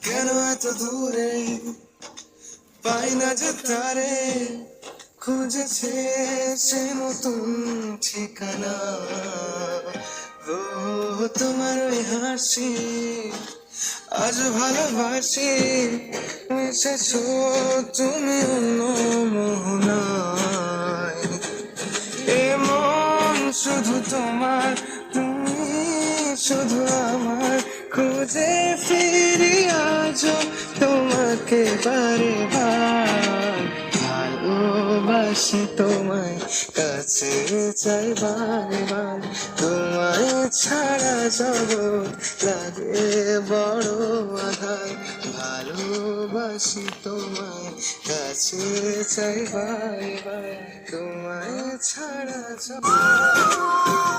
কেন এত দূরে পাই না যে তারে, খুঁজেছে সে নতুন ঠিকানা। ও তোমার ওই হাসি আজ ভালোবাসি, মিশেছো তুমি অন্য মোহনায়। এমন শুধু তোমার, তুমি শুধু আমার, খুঁজে ফিরি আজও তোমাকে বারে বার। ভালোবাসি তোমায়, কাছে চাই বারে বার, তোমায় ছাড়া জগৎ লাগে বড় আধার। ভালোবাসি তোমায়, কাছে চাই বারে বার, তোমায় ছাড়া জগৎ।